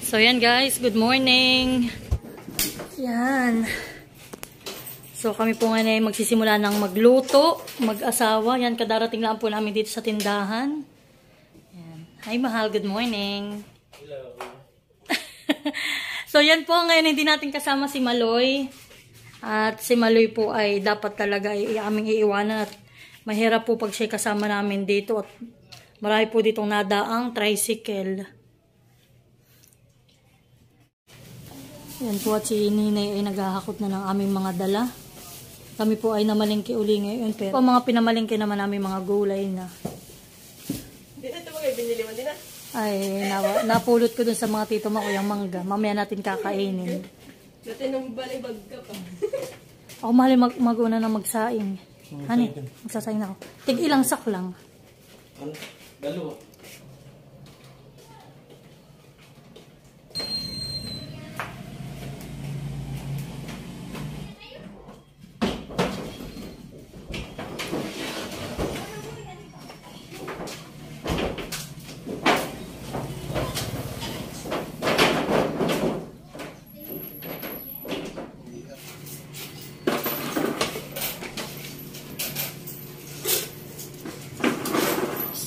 So yan guys, good morning. Yan. So kami po ngayon ay magsisimula ng magluto, mag-asawa. Yan, kadarating lang po namin dito sa tindahan. Yan. Hi mahal, good morning. Hello. So yan po, ngayon hindi natin kasama si Maloy. At si Maloy po ay dapat talaga ay aming iiwanan at mahirap po pag siya kasama namin dito. At marami po ditong nadaang tricycle. Yan po, at si Ninay ay naghahakot na ng aming mga dala. Kami po ay namalingki uli ngayon. Pero ang mga pinamalingki naman namin mga gulay na. Dito ba kayo binili mo din na? Ay, napulot ko dun sa mga tito mo yung mangga. Mamaya natin kakainin. Dati nang balibag ka pa. Ako mahal mag-una na magsaing. Hani, magsasaing na ako. Tig ilang sak lang. Ano? Dalawa.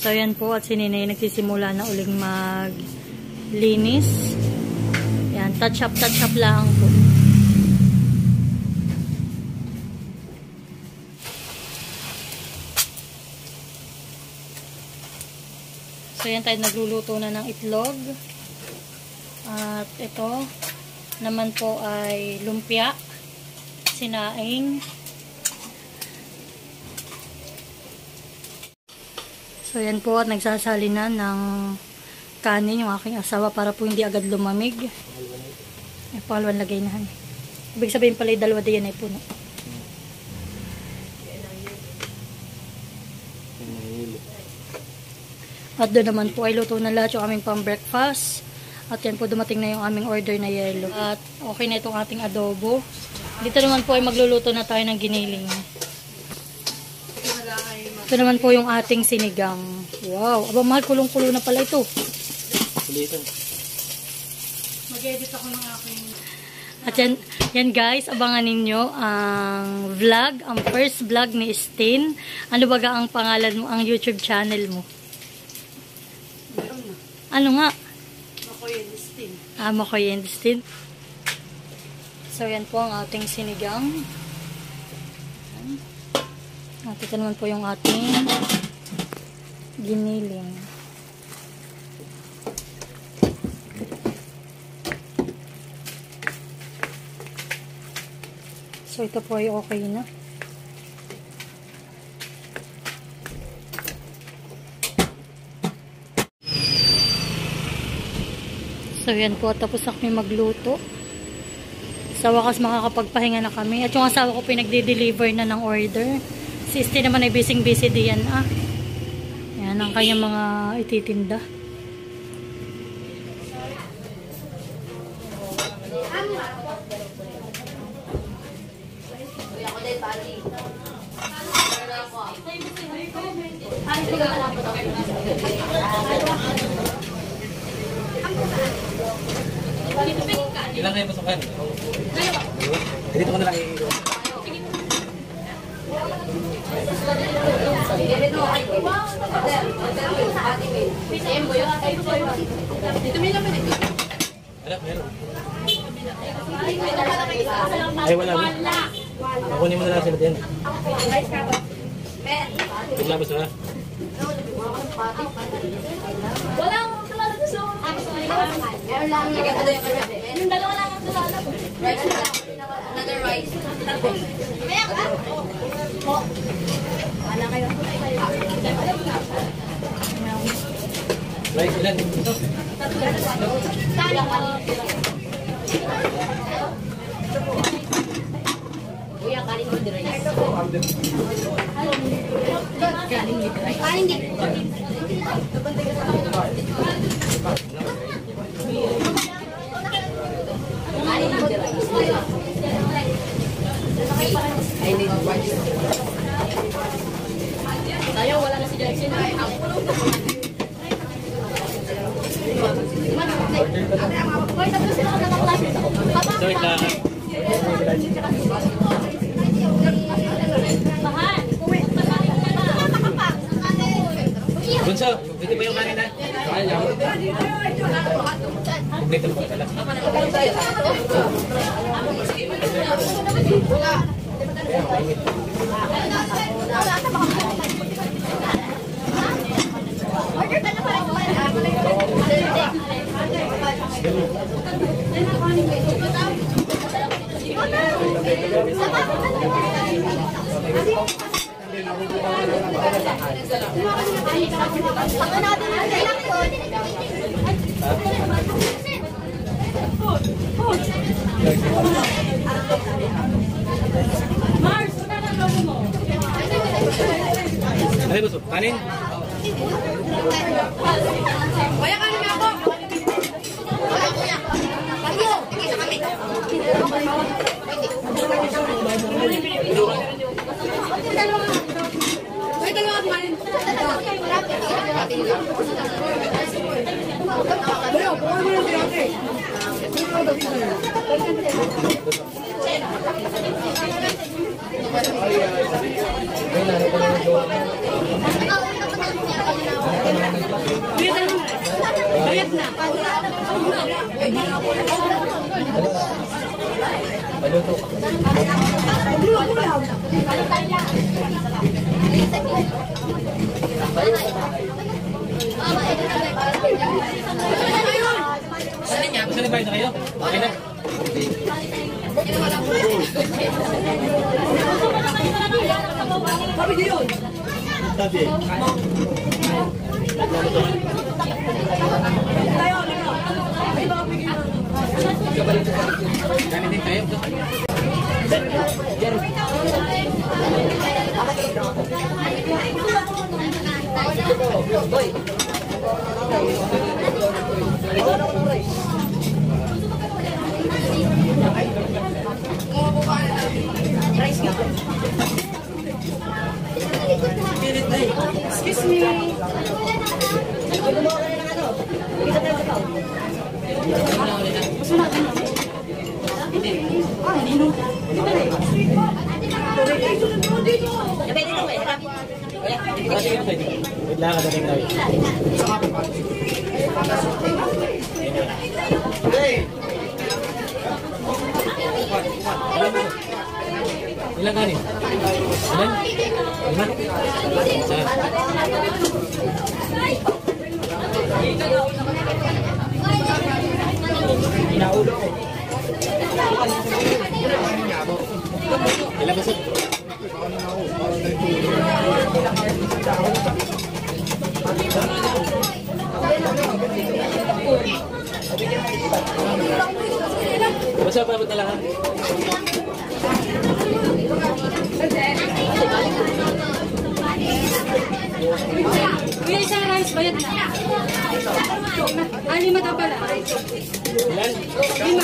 So yan po, at si Ninay nagsisimula na uling maglinis. Yan, touch up lang po. So yan, tayo nagluluto na ng itlog. At ito naman po ay lumpia, sinaing. So yan po, at nagsasali na ng kanin yung aking asawa para po hindi agad lumamig. Ay, pangalawang lagay na. Ibig sabihin pala yung dalawa din ay puno. At doon naman po ay luto na lahat yung aming pang-breakfast. At yan po, dumating na yung aming order na yelo. At okay na itong ating adobo. Dito naman po ay magluluto na tayo ng giniling. Ito naman po yung ating sinigang. Wow, aba mahal, kulong-kulo na pala ito. Kulitan. Mag-edit ako ng aking... At yan guys, abangan ninyo ang vlog, ang first vlog ni Stin. Ano baga ang pangalan mo, ang YouTube channel mo? Ano nga? Makoy and Stin. Makoy and Stin. So yan po ang ating sinigang. At ito naman po yung ating giniling. So ito po ay okay na. So yan po, tapos na kami magluto. Sa wakas makakapagpahinga na kami. At yung asawa ko pinagde-deliver na ng order. Si Stin naman ay busy-busy diyan. Yan ang kanyang mga ititinda. Ilan kayo pasukan? Dito ko na lang i-iwan. Meron. Ay, wala. Kunin mo na lang sila din. Paglabas na. Wala akong tulala sa meron lang yung dalawa lang ang tulala. Another rice. Maya ka? Wala kayo. Rice ilan? Ito. Kuya, kanin mo the rice. Kanin with rice. Kanin din. I need rice. Tayo, wala na si Jackson. Ang Ito ba yung kanin na? Ayaw. Kompleto na ba pala? Order ka na pala. Ano gusto? Kanin? Wala ka naman ako. Wala ko yan. Pagyo. Tingin sa kami. Ay, dalawa ka kumain. Bayad na. Gusto na bayad na kayo? Okay na. Sabi niyo yun. Sabi. Kanin din tayo. Excuse me. Wait lang, kada rin tayo. Ilang kanin? Ilan? Lima? Saan? Inaulo ko. Ilang basot? Basta pa na lang ha? Kuya, isang rice, bayad na. Lima daw pala. Ilan? 5.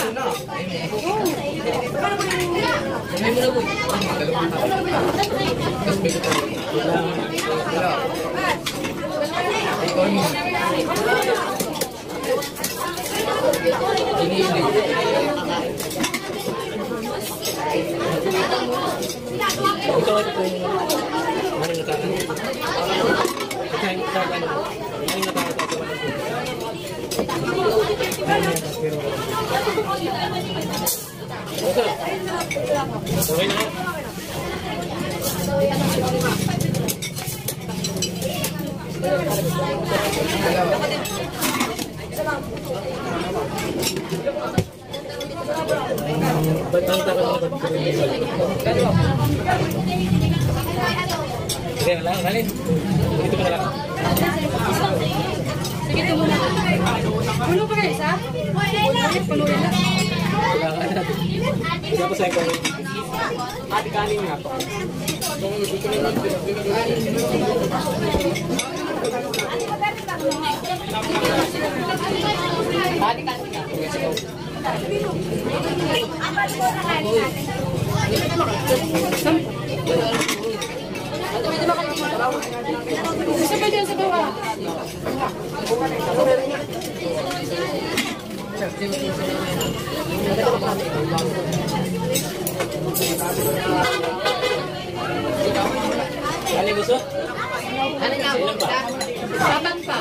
Ito ay kung maring natakan. Kaya yung natakan, maring natakan ito. Okay na. Ba't ang takot na ba't okay na lang, halin. Dito ka na lang. Sige, ito muna. Puno pa kayo, isa? Puno rin na. Kailangan natin. Tapos ay kung ati kanin nga po. Ati kanin nga. Isa pa dyan sa bawah. Kali gusto? Ano nga po? Saban pa.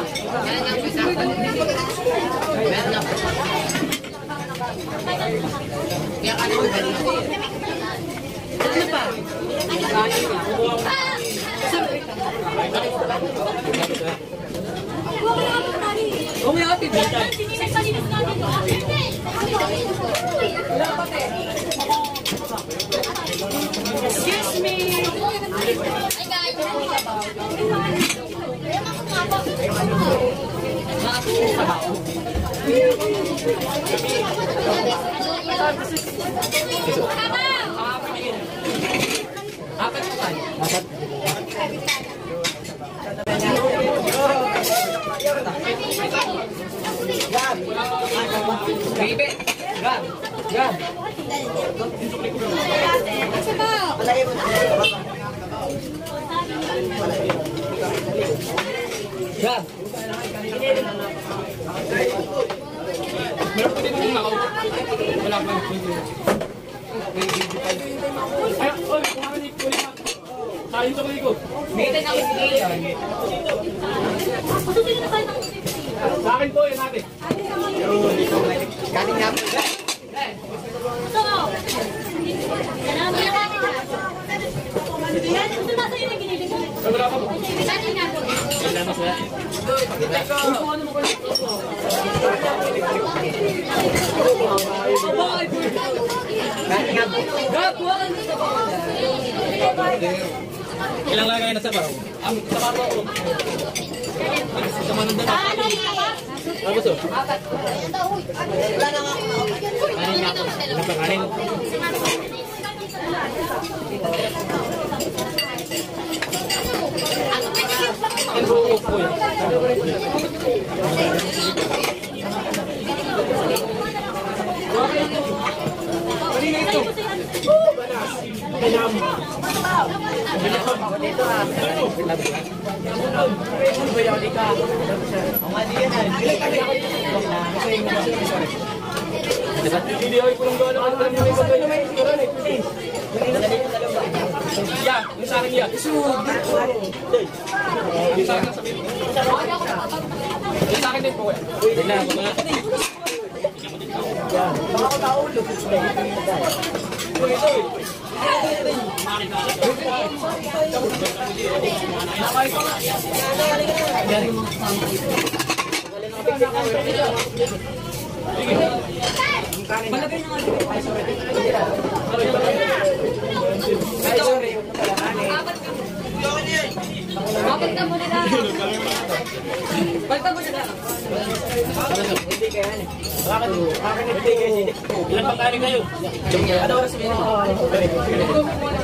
Excuse me. Sa akin po yun natin. Galing nga po. Ilang lagay na sa baro? Sa baro ako. Sa mananda na. Ano to? Kanin nga po. Napakanin. Ang buo po yun. Hindi ko lang doon ang alam niyo yung yeah, yung sa akin yan. Yung sa akin sabihin. Yung sa akin din po. Hindi na ako na. Baka ko naulog. Malagay na nga. Balikan mo siya. Hindi kaya yan eh. Bakit hindi kaya yan? Ilan pang kanin kayo? Ano oras sabihin mo?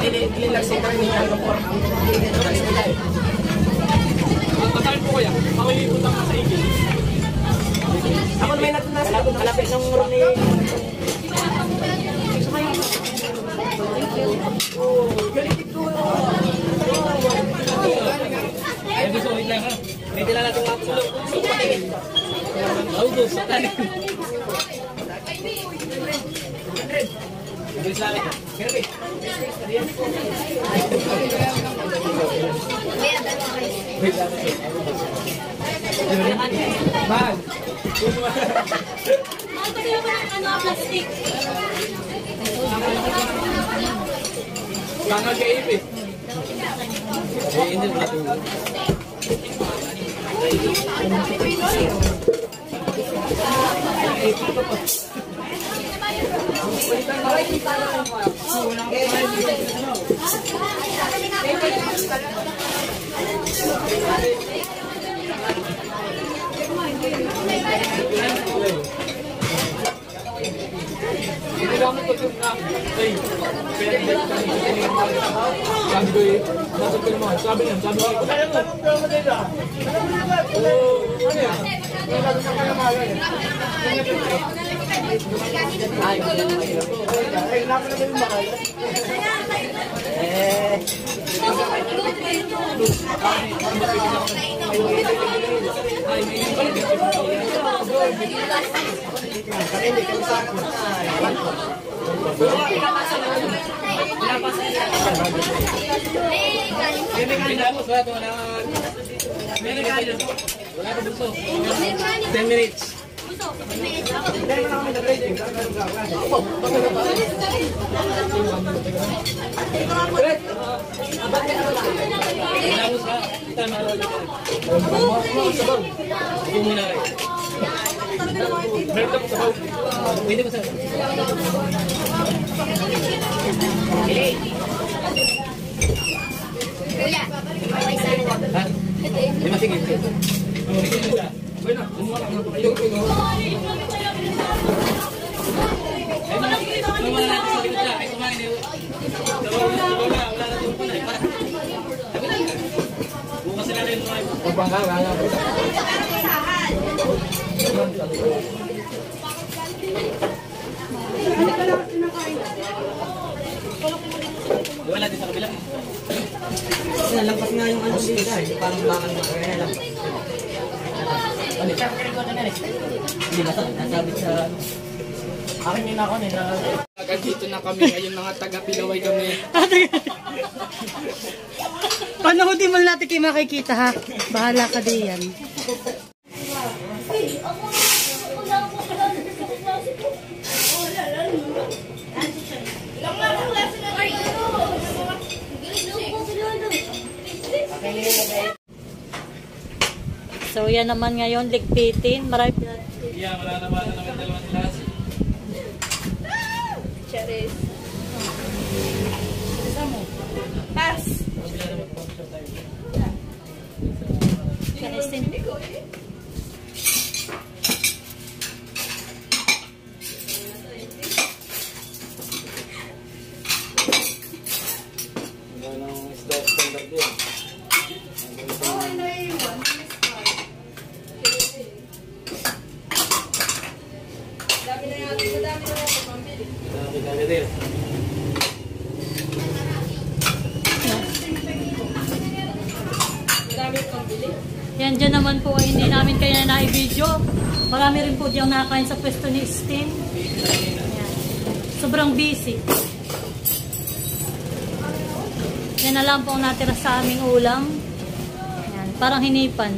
Lilagsing ka rin niya ang kapor. Pagkain po kaya, ako yung iputang sa igil. Ako may nakalapit ng muro ni... Galitik ko. Ay, gusto, wait lang ha. Pwede lang natin mapulog. Gusto patingin. August, sa kanin. 100. Bilis lang ito. Kirby. Wait lang ito. Bag. Magpapagawa ko ng plastic. Kangal ka ipit. Eh, hindi mo natin. Hindi naman ito yung sabi ko eh, nasa ko naman, sabi niya, sabi ko, ano yan? Wala na gusto. 10 minutes. Pwede ba sir? Ha? Di ba sige? Bueno, bukas sila rin wala din sa kabila. Nalampas nga yung ano sila, parang bakal na kaya lang. Hindi ba nasabit sa... Akin yun ako nila. Dito na kami ngayon mga taga-Pilaway kami. Paano di mo natin kayo makikita ha? Bahala ka din yan. So yan naman ngayon, ligpitin. Marami Yeah, wala naman dalawang class. Cheris. Pass. Yan dyan naman po ay hindi namin kaya na-video. Marami rin po diyang nakakain sa pwesto ni Steam. Yan. Sobrang busy. Yan na lang po ang natira sa aming ulam. Yan. Parang hinipan.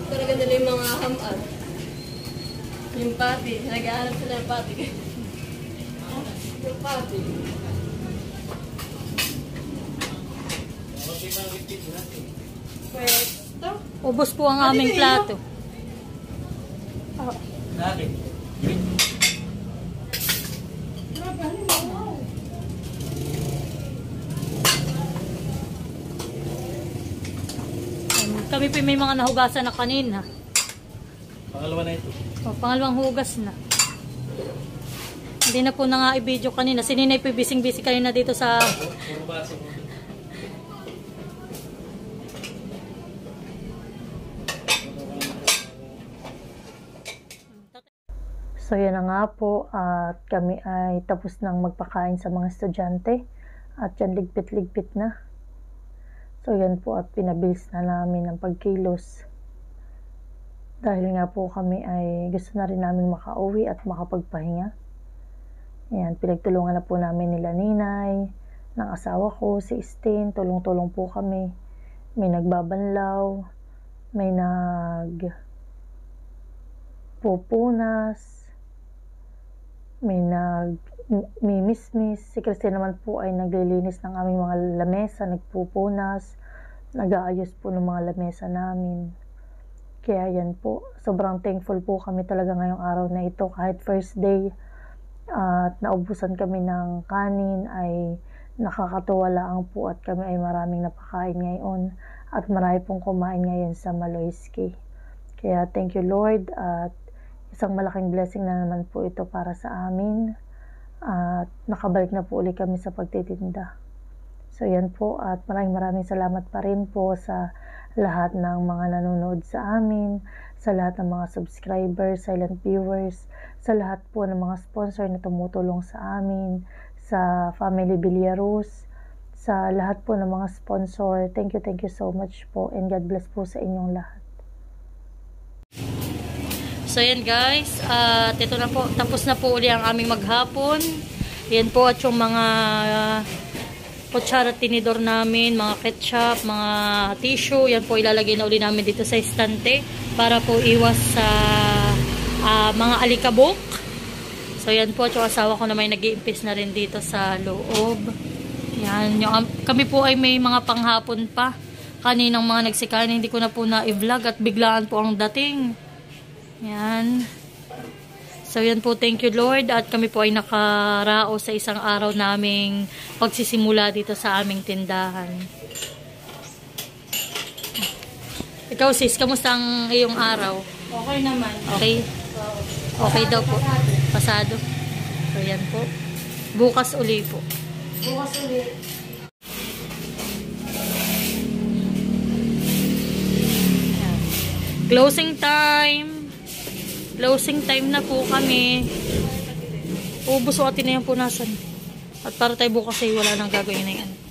Talaga nila yung mga hamad. Yung pati. Nag-aanap sila ng pati. Yung pati. Pwesto. Ubos po ang aming plato. Bakit? Kami po may mga nahugasan na kanina. Pangalawa na ito. O, pangalawang hugas na. Hindi na po na nga i-video kanina. Si Ninay po bising-busy kanina dito sa... So yan na nga po at kami ay tapos nang magpakain sa mga estudyante at yan ligpit-ligpit na. So yan po at pinabilis na namin ang pagkilos. Dahil nga po kami ay gusto na rin namin makauwi at makapagpahinga. Yan, pinagtulungan na po namin nila Ninay, ng asawa ko, si Stin, tulong-tulong po kami. May nagbabanlaw, may nagpupunas, may nagmimismis. Si Christine naman po ay naglilinis ng aming mga lamesa, nagpupunas, nag-aayos po ng mga lamesa namin. Kaya yan po, sobrang thankful po kami talaga ngayong araw na ito. Kahit first day at naubusan kami ng kanin ay nakakatuwa lang po at kami ay maraming napakain ngayon at marami pong kumain ngayon sa Maloyski. Kaya thank you Lord at isang malaking blessing na naman po ito para sa amin at nakabalik na po ulit kami sa pagtitinda. So yan po at maraming salamat pa rin po sa lahat ng mga nanonood sa amin, sa lahat ng mga subscribers, silent viewers, sa lahat po ng mga sponsor na tumutulong sa amin, sa Family Villaros, sa lahat po ng mga sponsor. Thank you so much po and God bless po sa inyong lahat. So yan guys, at ito na po, tapos na po uli ang aming maghapon. Yan po at yung mga kutsara at tinidor namin, mga ketchup, mga tissue. Yan po ilalagay na uli namin dito sa estante para po iwas sa mga alikabok. So yan po, yung asawa ko na may nag-iimpis na rin dito sa loob. Yan, kami po ay may mga panghapon pa. Kaninang mga nagsikain, hindi ko na po na-vlog at biglaan po ang dating. Yan. So yan po, thank you Lord. At kami po ay nakarao sa isang araw naming pagsisimula dito sa aming tindahan. Ikaw sis, kamusta ang iyong araw? Okay naman. Okay? Okay daw po. Pasado. So yan po. Bukas uli po. Bukas ulit. Closing time. Closing time na po kami. Ubus o atin na yung punasan. At para tayo bukas ay wala nang gagawin na yan.